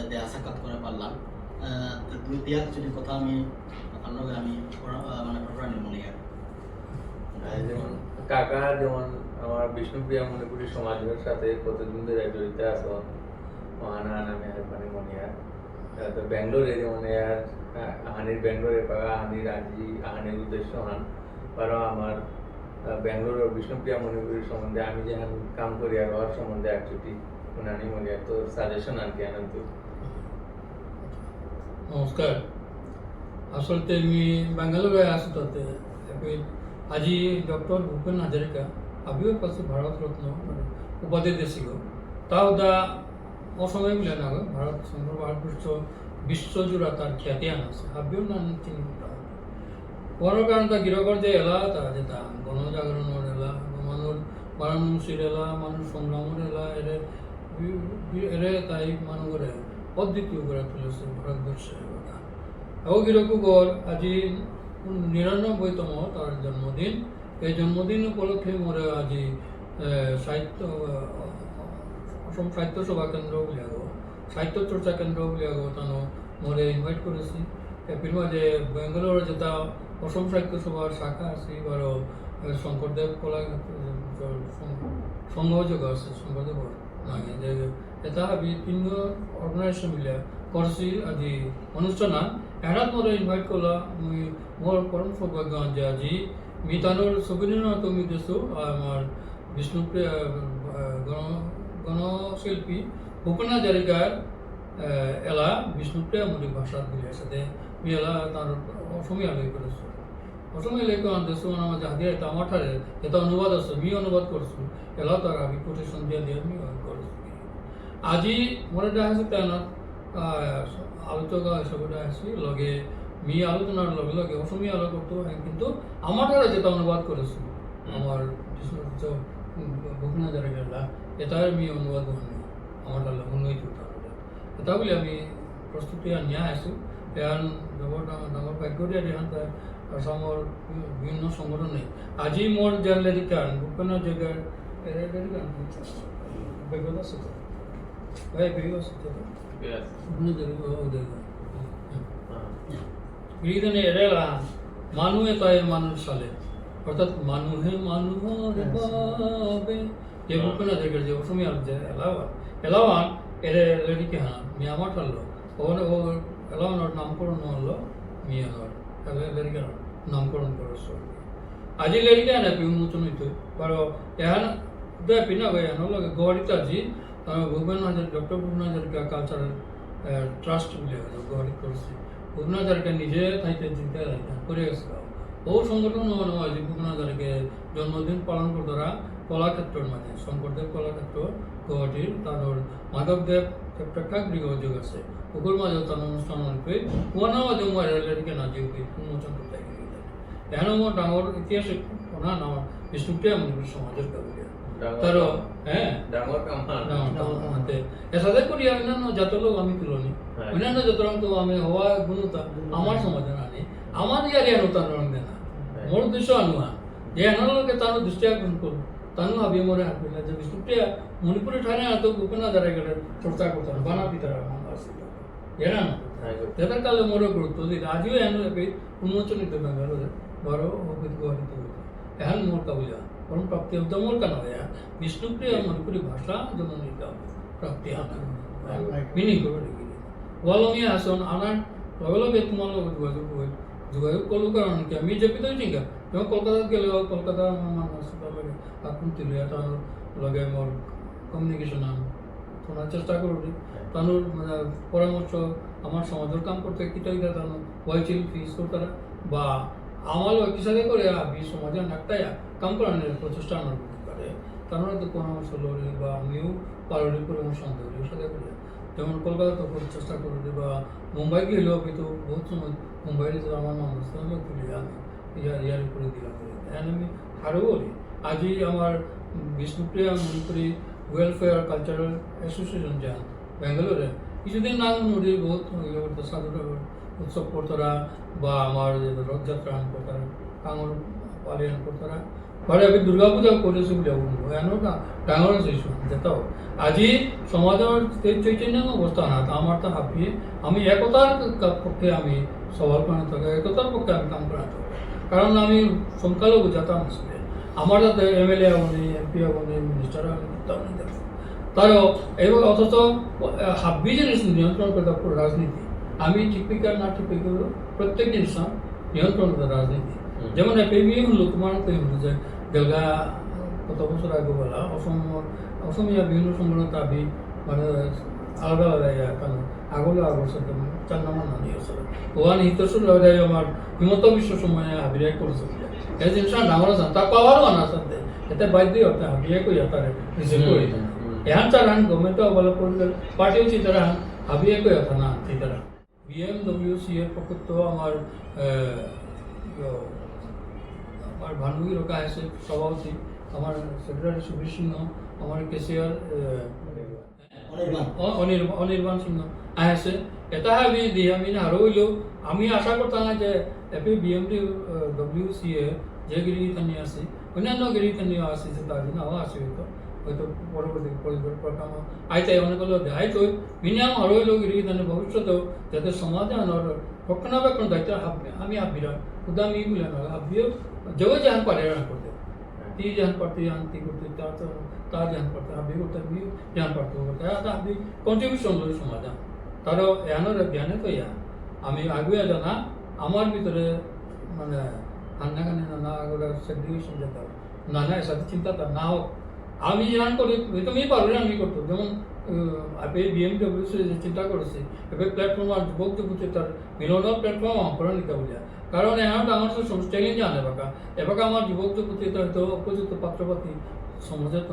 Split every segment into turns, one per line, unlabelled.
দেয়া সাক্ষাৎ করে পারলাম। দুই দেয়া কিছু কথা আমি আপনার আমি মানে প্রোগ্রাম মনে আর
যেমন কাকা যেমন আমার বিষ্ণুপ্রিয়া মণিপুরী সমাজের সাথে কতদিন ধরে জড়িত আছো মহানান আমি মানে মনে আর তো বেঙ্গলোরে যেমন আর আহানির বেঙ্গলোরে পাওয়া আহানির আজি আহানির উদ্দেশ্য হান কারণ আমার বেঙ্গলোর বিষ্ণুপ্রিয়া মণিপুরী সম্বন্ধে আমি যেখান কাম করি আর ওর সম্বন্ধে একচুটি উনানি মনে আর তো সাজেশন আর কি আনন্দ।
নমস্কাৰ আচলতে আমি বেংগালুৰুৰে আছোঁ তাতে আজি ডক্টর ভূপেন হাজৰিকা আবিও পাশে ভারত রত্ন মানে উপাধি দিয়েছিল তাও দা অসময় মিলে না ভারত সমগ্র ভারতবর্ষ বিশ্বজোড়া তার খ্যাতি আনাছে আবিও না চিনি কোনো কারণ তা গিরগর যে এলা তা যেটা গণজাগরণের এলা মানুষ বারাণসীর এলা মানুষ সংগ্রামের এলা এরে তাই মানুষের অদ্বিতীয় করে তুলেছে ভারতবর্ষে গিরকুগর আজি ৯৯তম তার জন্মদিন এই জন্মদিন উপলক্ষে মোরে আজি অসম সাহিত্য সভা কেন্দ্র বলে আগো সাহিত্য চর্চা কেন্দ্র বলে আগো তানো মোরে ইনভাইট করেছি এর মাঝে বেঙ্গালোর যেটা অসম সাহিত্য সভার শাখা আছে এবার শঙ্করদেব কলা সংযোগ আছে শঙ্করদেব লাগে যে এটা আমি তিনজন অর্গানাইজেশন মিলে করছি আজি অনুষ্ঠান এরাত মোরে ইনভাইট করলা মুই মোর পরম সৌভাগ্য যে আজি মি তানোর ছবিনিনত মি দেছো আমার বিষ্ণুপ্রিয়া গণশিল্পী ভূপেন হাজৰিকাৰ এলা বিষ্ণুপ্রিয়া মণি ভাষাত মিলে সাথে মি এলা তার অসমীয়া লই করেছো অসমীয়া লেখ দেছো আমার জাহাদি এটা আমার ঠারে এটা অনুবাদ আছে মি অনুবাদ করছো এলা তার আমি কোটেশন দিয়ে দিয়ে মি করছি আজি মোরে দেখা আছে তেন আলোচক হিসাবে আসি লগে মি আলোচনার লগে লগে অসমীয়া আলো করতে কিন্তু আমার ঠারে যেটা অনুবাদ করেছি আমার ভূপেন হাজৰিকা এটার মি অনুবাদ হয়নি আমার ঠারে উন্নয়িত এটা বলে আমি প্রস্তুতি নিয়ে আসি এখন ডাঙর ভাগ্য দিয়ে দেখান আসামৰ বিভিন্ন সংগঠনে আজি মোর যে লেরিকান ভূপেন হাজৰিকাৰ বেগত আছে ভাই বেগ আছে গিরিজনে এরেলা মানুহে তাই মানুষ চলে অর্থাৎ মানুহে মানুহৰ বাবে যে ভূপেন হাজৰিকাৰ যে অসমীয়া যে এলাওয়ান এরে লেরিকে হান মি আমার ঠালো ও এলাওয়ানোর নামকরণ হলো মিয়ানর লেরিকার নামকরণ করেছে আজি লেরিকা না উন্মোচন হইতো কারণ এখন পিনা ভাই এখন লগে গড়িত আজি Bhupen Hazarika doctor Bhupen Hazarika cultural trust বলে গড়ি করেছে ভূপেন হাজৰিকা নিজে থাইতে চিন্তা করে গেছে ও সংগঠন আজি ভূপেন হাজৰিকা জন্মদিন পালন করতরা কলাক্ষেত্রের মাঝে শঙ্করদেব কলাক্ষেত্র গুয়াহাটির তারপর মাধবদেব প্রেক্ষাগৃহ যোগ আছে ওগুলোর মাঝে তার অনুষ্ঠান হয়ে পুয়ানা মাঝে লেরিকে না যে উন্মোচন করতে এখন আমার ডাঙর ইতিহাসে না না বিষ্ণুপ্রিয়া মণিপুর সমাজের কাবুলিয়া তার হ্যাঁ ডাঙর এসাদে করি অন্যান্য যত লোক আমি তুলনি অন্যান্য যত রঙ তো আমি হওয়া গুণতা আমার সমাজে না নেই আমার ইয়ারে আনুতার রঙ দেনা মোর উদ্দেশ্য আনুয়ান যে এনালোকে তার দৃষ্টি আকর্ষণ করবো তানু ভাবি মোরে হাঁটবিলা যে বিষ্ণুপ্রিয়া মণিপুরি ঠানে এত ভূপেন হাজৰিকাৰ চর্চা করতাম বানা পিতার এরা না তেতার কালে মোরে গুরুত্ব দিল আজিও এন উন্মোচনিত বেঙ্গালুরে বড় অভিজ্ঞ গুয়াহাটিতে হইত এখন মোর কাবুলিয়া পরম প্রাপ্তি হতো মোর কেন দেয়া বিষ্ণুপ্রিয়া মণিপুরি ভাষা জননীত প্রাপ্তি হাত মিনিং করে দেখি ওয়ালমিয়া আসন আনার লগে লগে তোমার লগে যোগাযোগ করলো কারণ কি আমি জেপিত ঠিক যখন কলকাতা গেলে কলকাতা আমার মানুষ লগে আপন তুলে তার লগে মোর কমিউনিকেশন শোনার চেষ্টা করি তানোর মানে পরামর্শ আমার সমাজের কাম করতে কিটা কিটা তানো ওয়াইচিল ফিস করতারা বা আমার কিসাকে করে আমি সমাজের একটাই কাম করানোর প্রচেষ্টা আমার করে তার তো পরামর্শ লড়ি বা আমিও পারলি পরামর্শ আনতে পারি সাথে করে যেমন কলকাতা তো চেষ্টা করি বা মুম্বাই গেলেও কিন্তু বহুত সময় মুম্বাইতে তো আমার মানুষ তাহলে তুলি আমি ইয়ার করে দিলাম আমি আরও বলি আজি আমার Bishnupriya Manipuri welfare cultural association যান বেঙ্গালোরে কিছুদিন নাম নদীর বহুত সাধু উৎসব করতারা বা আমার রথযাত্রা করতারা কাঙর পালিয়ান করতারা ঘৰে আমি দুৰ্গা পূজা কৰিছোঁ বুলি এনো ডাঙৰ হৈছোঁ যেতাও আজি সমাজৰ চৈতন্য অৱস্থা না আমাৰ তা হাবিয়ে আমি একতাৰ পক্ষে আমি সৱাল কৰি থাকোঁ একতাৰ পক্ষে আমি কাম কৰি থাকোঁ কাৰণ আমি সংখ্যালঘু জাতা নাছিলে আমাৰ তাতে MLA হ'বনি MP হ'বনি মিনিষ্টাৰ হ'বনি তারও এবং অথচ হাব্বি জিনিস নিয়ন্ত্রণ করতে রাজনীতি আমি টিপিক্যাল না টিপিক্যাল প্রত্যেক জিনিস নিয়ন্ত্রণ করতে রাজনীতি যেমন এপিএমই হলো তোমার তো হলো যে গেলগা কত বছর আগে বলা অসমীয়া বিভিন্ন সংগঠন দাবি মানে আলাদা আলাদা কারণ আগলে আগর চার নম্বর নানি আসলে ওয়ান হিতসুর লড়াই আমার হিমন্ত বিশ্ব সময় হাবিরাই করেছে এই জিনিসটা ডাঙর আছে তা পাওয়ারও আনা আছে এতে বাধ্য হতে হাবিরাই করি তার রিসিভ করে यहाँ चलान गवर्नमेंट वाला पार्टी उसी तरह अभी एक था ना इसी तरह BMWCA पक्ष तो हमार भानुगी रोका है से स्वभाव थी हमार सेक्रेटरी सुबीर सिंह हमारे केसीआर অনির্বাণ সিংহ আছে এটা আমি দি আমি হারইলো আমি আশা করতাম যে এপি BMWCA যে গিরিখানি আছে অন্যান্য গিরিখানিও আছে যে তার জন্য আছে হয়তো পরবর্তী প্রোগ্রাম আইতে অনেক হলো আইতো মিনিমাম হরইলো গিরিখানি ভবিষ্যতেও যাতে সমাজে আনার রক্ষণাবেক্ষণ দায়িত্ব আমি আবিরা খুদা আমি বলে না আবিও যেও জাহান পারে না করতে ती जान पड़ती आंती करते ता जान पड़ते अभी करते भी जान पड़ते होता है आता अभी कंट्रीब्यूशन लो समाज तारो यानो रे ज्ञाने तो या আমি আগুয়া জানা আমার ভিতরে মানে আন্না কানে না আগলা সেগ্রিগেশন যেটা না না এসব চিন্তা না হোক আমি জান করি তুমি পারবে আমি করতে যেমন আপনি BMW সে চিন্তা করেছে এবে প্ল্যাটফর্ম আর যুবক যুবতী তার মিলন প্ল্যাটফর্ম অপরাধ নিতে বলে কারণ এখন আমার তো চ্যালেঞ্জ আনে এবাকা আমার যুবক যুবতী হয়তো উপযুক্ত পাত্রপাতি সমাজের তো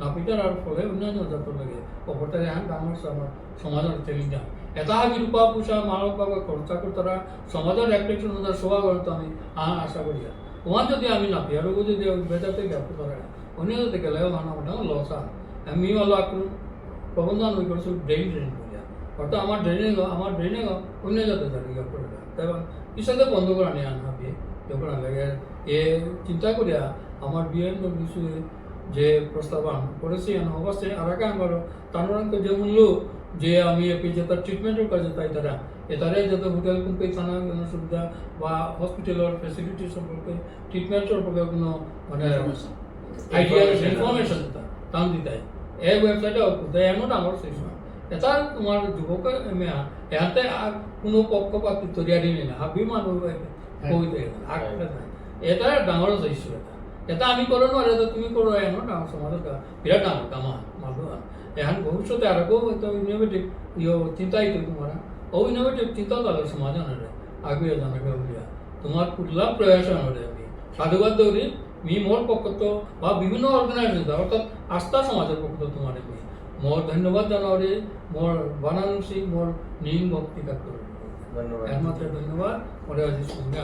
নাপিতার আর ফলে অন্যান্য জাতর লাগে অপরটা এখন আমার আমার সমাজের চ্যালেঞ্জ আন এটা আমি রূপা পূষা মানব বাবা খরচা করতারা সমাজের রেফ্লেকশন শোভা করতো আমি আশা করি ওখান যদি আমি নাপি আর যদি বেজাতে ব্যাপ্ত করে অন্য যদি গেলে আমার লস আমি হলো প্রবন্ধন ওই করছো ড্রেন করিয়া অর্থাৎ আমার ড্রেনে অন্য যাতে জায়গা করে তাই ইসাতে বন্ধ করে আনি আনবি যখন লাগে এ চিন্তা করিয়া আমার BMW যে প্রস্তাবন করেছি অবশ্যই আর আগে আমার তার যে মূল্য যে আমি যেটা ট্রিটমেন্টের কাজে তাই তারা এটারে যাতে হোটেল কোম্পানি থানা কোনো সুবিধা বা হসপিটালের ফেসিলিটি সম্পর্কে ট্রিটমেন্ট সম্পর্কে কোনো মানে আইডিয়া ইনফরমেশন তাম দিতে এই ওয়েবসাইটে কোথায় এমন আমার শেষ এটা তোমার যুবক এতে আর কোনো পক্ষপাতি তৈরি নেই না হাবি মানুষ কইতে এটা ডাঙর ইস্যু এটা আমি করো না এটা তুমি করো এনো ডাঙর সমাজের বিরাট ডাঙর কামা মানুষ এখন ভবিষ্যতে আরো হয়তো ইনোভেটিভ চিন্তাই তো তোমার ও ইনোভেটিভ চিন্তা তাহলে সমাজ আনরে আগে জানাবে বলিয়া তোমার কুল্লা প্রয়াস আনরে আমি সাধুবাদ দৌড়ি মি মোর পক্ষ তো বা বিভিন্ন অর্গানাইজেশন অর্থাৎ আস্থা সমাজের পক্ষ তো তোমার আমি মোর ধন্যবাদ জানাওরে মোর বানানুসি মোর নিম ভক্তি কাজ করে
ধন্যবাদ
একমাত্র ধন্যবাদ মোরে আজি সঙ্গে